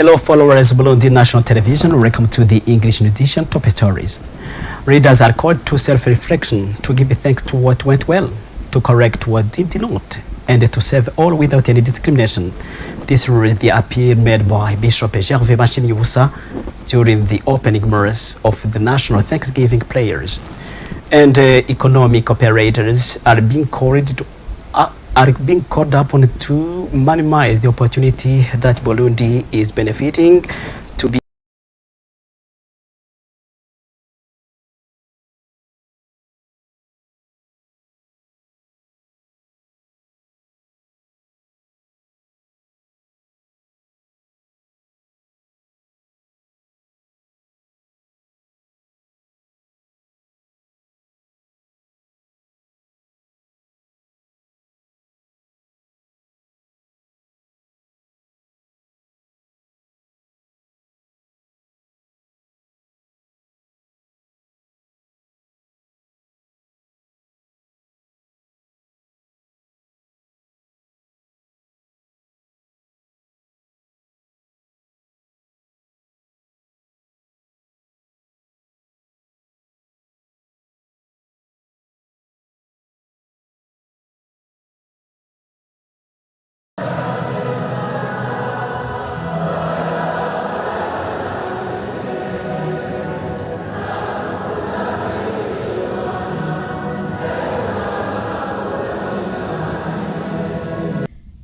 Hello followers of Burundi National Television, welcome to the English edition Top Stories. Readers are called to self-reflection, to give thanks to what went well, to correct what did not, and to serve all without any discrimination. This was the appeal made by Bishop Gervais Bashimiusa during the opening mass of the National Thanksgiving prayers. And economic operators are being called upon to minimize the opportunity that Burundi is benefiting to be.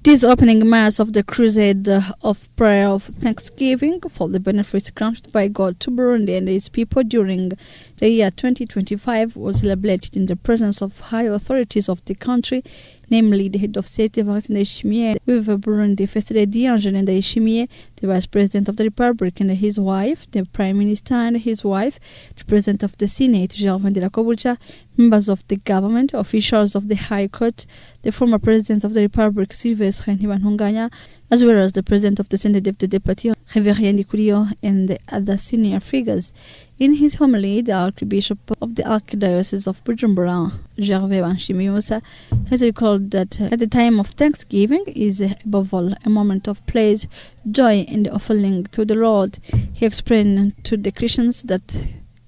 This opening mass of the crusade of prayer of thanksgiving for the benefits granted by God to Burundi and its people during the year 2025 was celebrated in the presence of high authorities of the country, namely the head of state Evariste Ndayishimiye, with Burundi First Lady Angèle Ndayishimiye, the Vice President of the Republic and his wife, the Prime Minister and his wife, the President of the Senate Gervais Ndirakobucha, members of the government, officials of the High Court, the former President of the Republic Sylvestre Ntibantunganya, as well as the President of the Senate Deputy Reverien Ndikuriyo and the other senior figures. In his homily, the Archbishop of the Archdiocese of Bujumbura, Gervais Bashimiusa, has recalled that at the time of Thanksgiving is above all a moment of praise, joy and offering to the Lord. He explained to the Christians that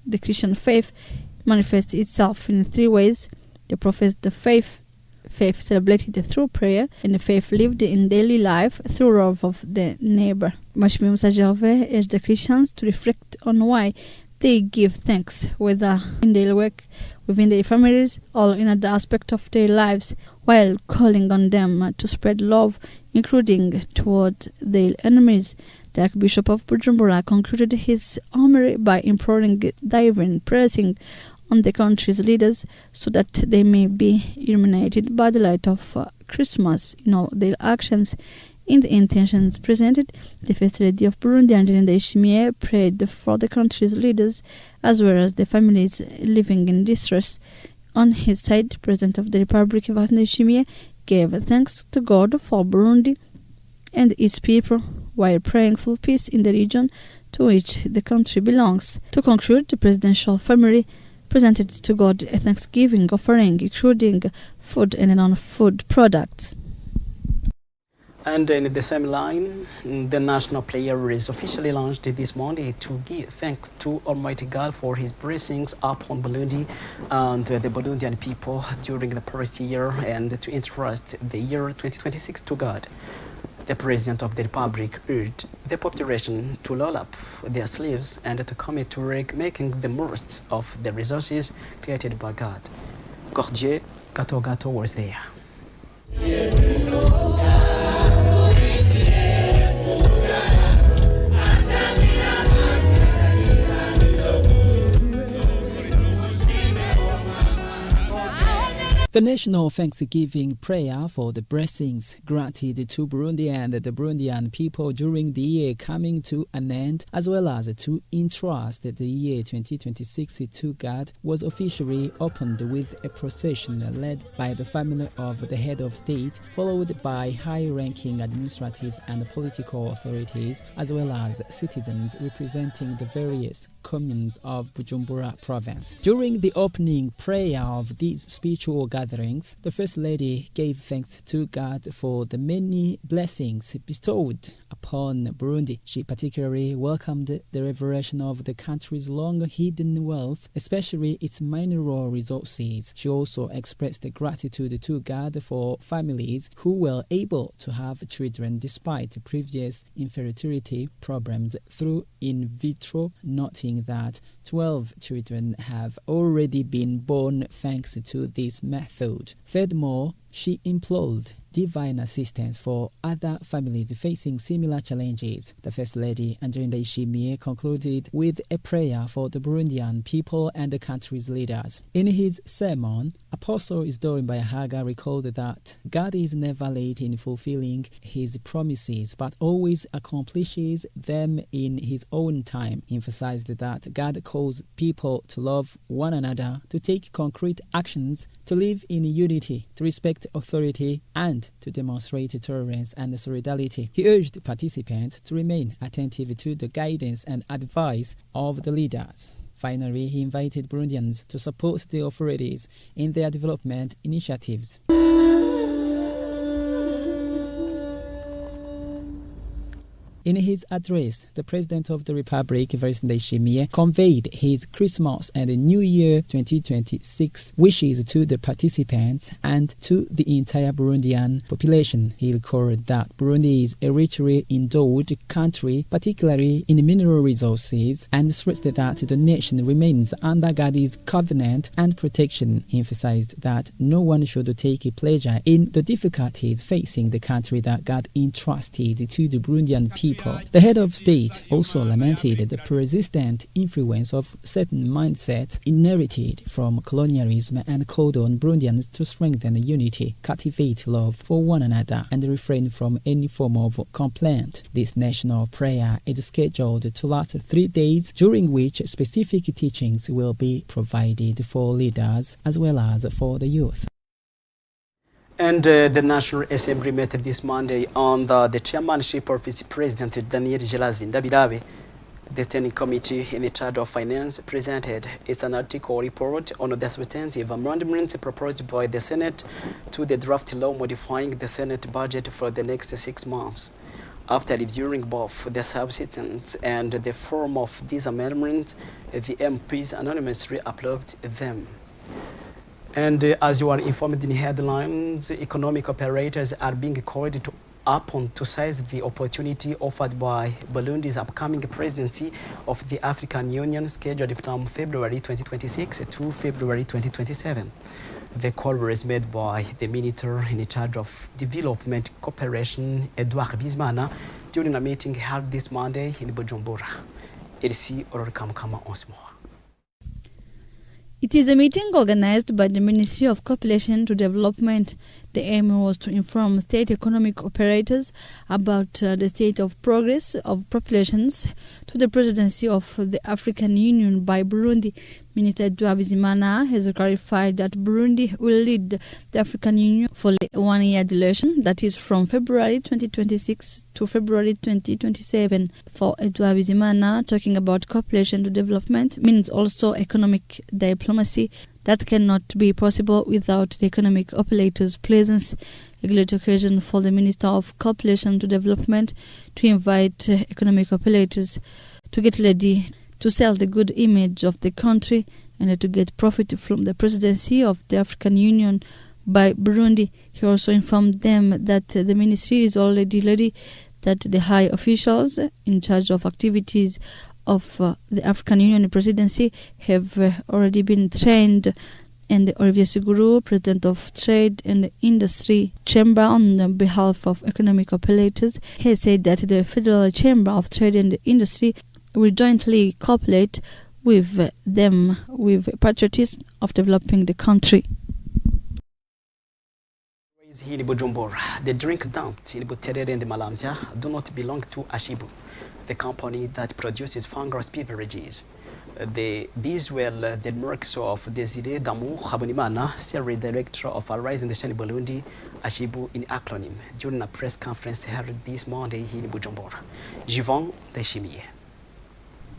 the Christian faith manifests itself in three ways: the professed faith, faith celebrated through prayer, and the faith lived in daily life through love of the neighbor. Bashimiusa Gervais urged the Christians to reflect on why they give thanks, whether in their work, within their families, or in other aspects of their lives, while calling on them to spread love, including toward their enemies. The Archbishop of Bujumbura concluded his homily by imploring divine blessing on the country's leaders so that they may be illuminated by the light of Christmas in all their actions. In the intentions presented, the First Lady of Burundi, Angèle Ndayishimiye, prayed for the country's leaders as well as the families living in distress. On his side, President of the Republic, Evariste Ndayishimiye, gave thanks to God for Burundi and its people, while praying for peace in the region to which the country belongs. To conclude, the presidential family presented to God a thanksgiving offering, including food and non-food products. And in the same line, the national prayer is officially launched this Monday to give thanks to Almighty God for His blessings upon Burundi and the Burundian people during the past year, and to entrust the year 2026 to God. The President of the Republic urged the population to roll up their sleeves and to commit to making the most of the resources created by God. Gordier Gato was there. The national thanksgiving prayer for the blessings granted to Burundi and the Burundian people during the year coming to an end, as well as to entrust the year 2026 to God, was officially opened with a procession led by the family of the head of state, followed by high-ranking administrative and political authorities, as well as citizens representing the various communes of Bujumbura province. During the opening prayer of these spiritual gatherings, the First Lady gave thanks to God for the many blessings bestowed upon Burundi. She particularly welcomed the revelation of the country's long-hidden wealth, especially its mineral resources. She also expressed gratitude to God for families who were able to have children despite previous infertility problems through in vitro, noting that 12 children have already been born thanks to this method. Furthermore, she implored divine assistance for other families facing similar challenges. The First Lady, Angelina Ishimie, concluded with a prayer for the Burundian people and the country's leaders. In his sermon, Apostle Isidore Haga recalled that God is never late in fulfilling his promises, but always accomplishes them in his own time. He emphasized that God calls people to love one another, to take concrete actions, to live in unity, to respect authority, and to demonstrate tolerance and solidarity. He urged participants to remain attentive to the guidance and advice of the leaders. Finally, he invited Burundians to support the authorities in their development initiatives. In his address, the President of the Republic, Evariste Ndayishimiye, conveyed his Christmas and New Year 2026 wishes to the participants and to the entire Burundian population. He recalled that Burundi is a richly endowed country, particularly in mineral resources, and stressed that the nation remains under God's covenant and protection. He emphasized that no one should take pleasure in the difficulties facing the country that God entrusted to the Burundian people. The head of state also lamented the persistent influence of certain mindsets inherited from colonialism and called on Burundians to strengthen unity, cultivate love for one another, and refrain from any form of complaint. This national prayer is scheduled to last 3 days, during which specific teachings will be provided for leaders as well as for the youth. And the National Assembly met this Monday under the chairmanship of its President Daniel Gelazi Ndabirabe. The Standing Committee in charge of Finance presented its analytical report on the substantive amendments proposed by the Senate to the draft law modifying the Senate budget for the next 6 months. After reviewing both the substance and the form of these amendments, the MPs unanimously approved them. And as you are informed in headlines, economic operators are being called upon to seize the opportunity offered by Burundi's upcoming presidency of the African Union, scheduled from February 2026 to February 2027. The call was made by the Minister in charge of Development Cooperation, Edouard Bizimana, during a meeting held this Monday in Bujumbura. Elsie Ororkamkama once more. It is a meeting organized by the Ministry of Cooperation to Development. The aim was to inform state economic operators about the state of progress of populations to the presidency of the African Union by Burundi. Minister Edouard Bizimana has clarified that Burundi will lead the African Union for a 1-year duration, that is from February 2026 to February 2027. For Edouard Bizimana, talking about cooperation to development means also economic diplomacy that cannot be possible without the economic operators' presence. A great occasion for the Minister of Cooperation to Development to invite economic operators to get ready to sell the good image of the country and to get profit from the presidency of the African Union by Burundi. He also informed them that the ministry is already ready, that the high officials in charge of activities of the African Union presidency have already been trained, and the Olivier Siguru, President of Trade and Industry Chamber on behalf of economic operators, has said that the Federal Chamber of Trade and Industry will jointly cooperate with them with patriotism of developing the country. Here in Bujumbura, the drinks dumped in Buterere and Malamzia do not belong to Ashibu, the company that produces fungus beverages. These were the remarks of Desiree Damu Habonimana, Senior Director of Arise in the Shani Burundi, Ashibu in acronym, during a press conference held this Monday here in Bujumbura. Jivon Ndayishimiye.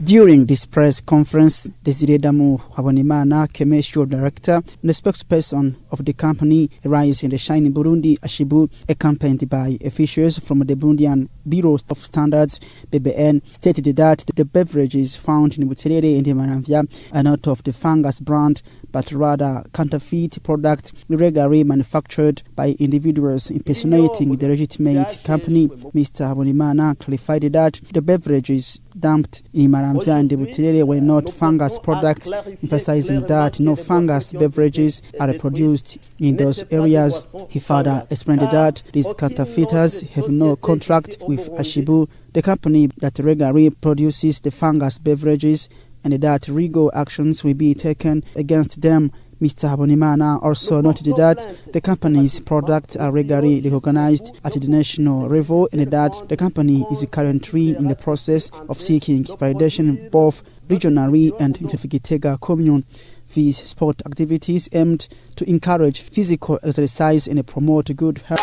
During this press conference, Desire Damu Habonimana, commercial director and the spokesperson of the company Rise in the Shine Burundi, Ashibu, accompanied by officials from the Burundian Bureau of Standards, BBN, stated that the beverages found in Buterere and Maramvya are not of the Fungus brand, but rather counterfeit products irregularly manufactured by individuals impersonating the legitimate company. Mr. Habonimana clarified that the beverages dumped in Maramvya and Buterere were not fungus products, emphasizing that no fungus beverages are produced in those areas. He further explained that these counterfeiters have no contract with Ashibu, the company that regularly produces the fungus beverages, and that legal actions will be taken against them. Mr. Habonimana also noted that the company's products are regularly recognized at the national level and that the company is currently in the process of seeking validation both regionally and in the Gitega commune. These sport activities aimed to encourage physical exercise and promote good health.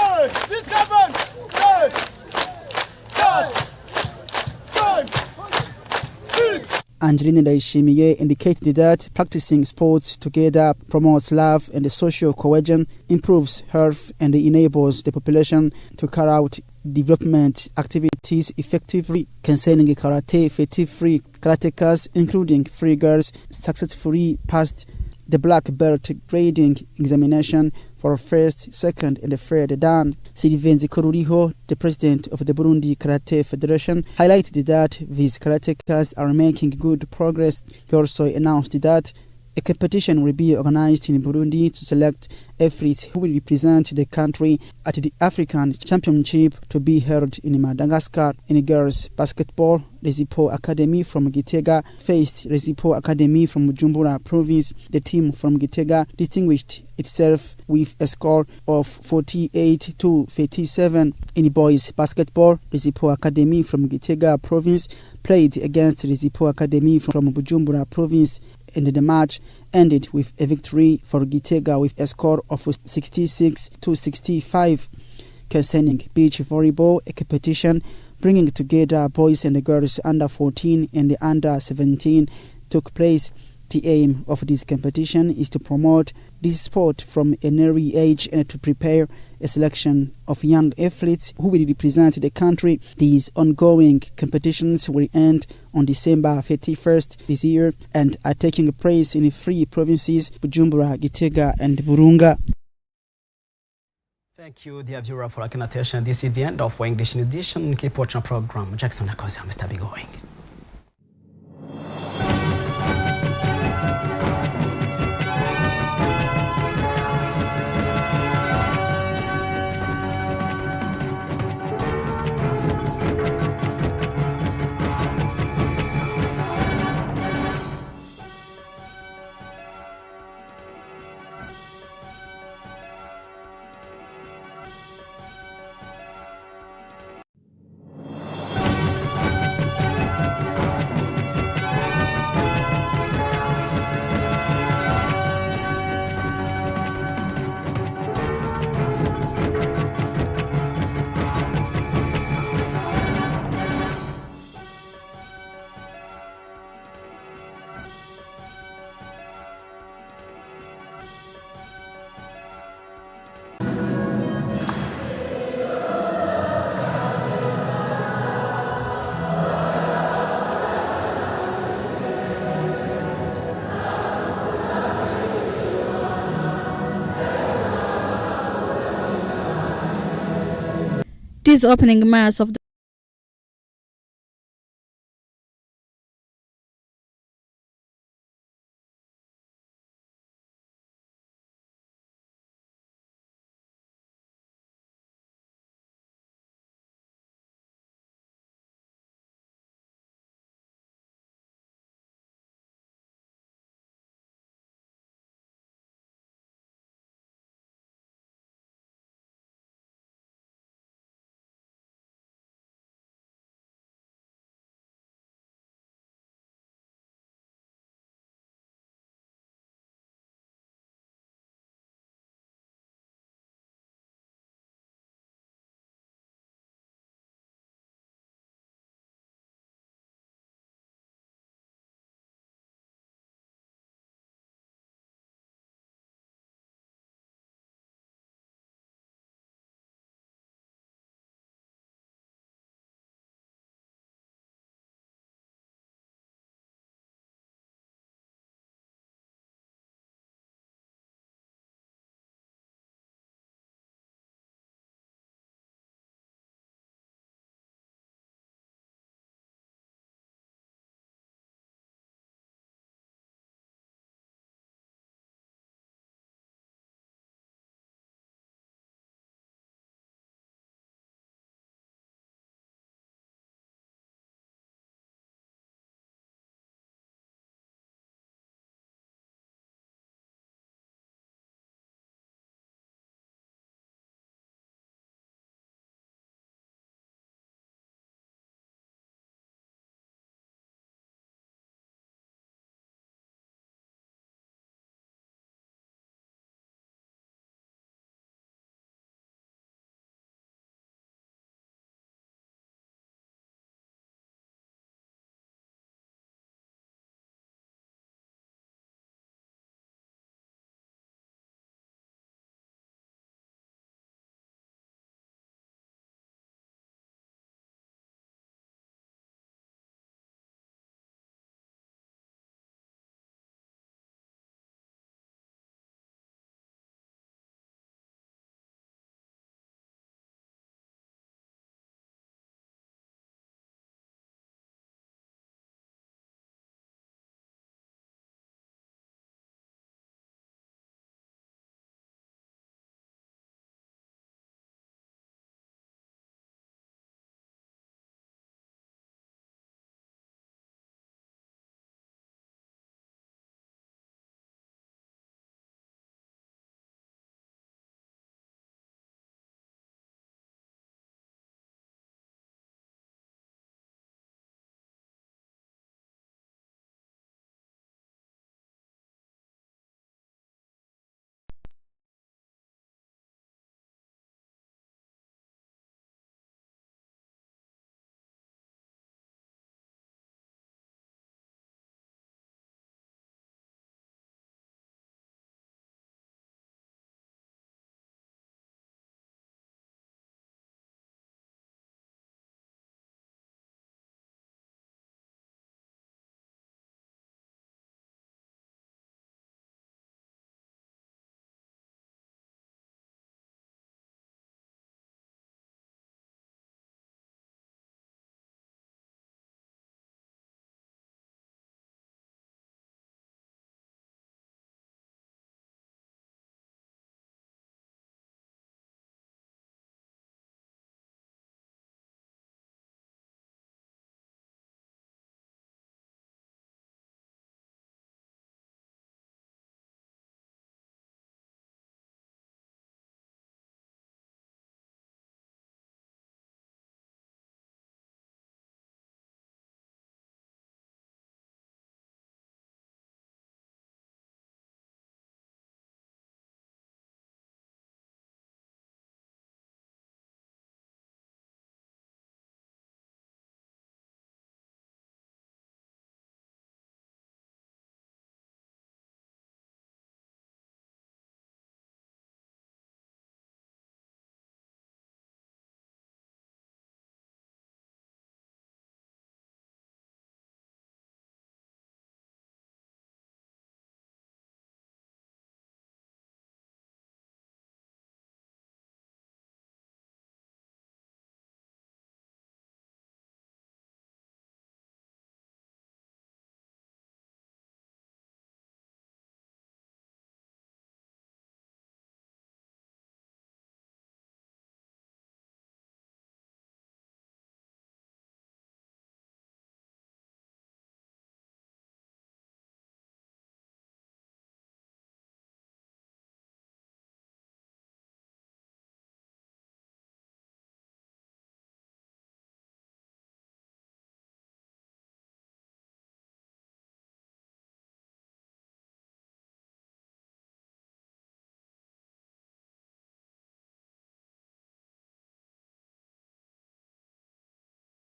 Angelina Daishimiye indicated that practicing sports together promotes love and social cohesion, improves health, and enables the population to carry out development activities effectively. Concerning karate, 53 karatekas, including 3 girls, successfully passed the black belt grading examination for first, second, and third dan. Sylvain Zikoruriho, the president of the Burundi Karate Federation, highlighted that these karatekas are making good progress. He also announced that a competition will be organized in Burundi to select athletes who will represent the country at the African Championship to be held in Madagascar. In girls basketball, Rezipo Academy from Gitega faced Rezipo Academy from Bujumbura province. The team from Gitega distinguished itself with a score of 48 to 37. In boys basketball, Rezipo Academy from Gitega province played against Rezipo Academy from Bujumbura province, and the match ended with a victory for Gitega with a score of 66 to 65. Concerning beach volleyball, a competition bringing together boys and girls under 14 and under 17 took place. The aim of this competition is to promote this sport from an early age and to prepare a selection of young athletes who will represent the country. These ongoing competitions will end on December 31st this year and are taking place in 3 provinces, Bujumbura, Gitega, and Burunga. Thank you, dear viewer, for your attention. This is the end of our English edition. Keep watching our program. Jackson Akosia, Mr. Be going. These opening mass of the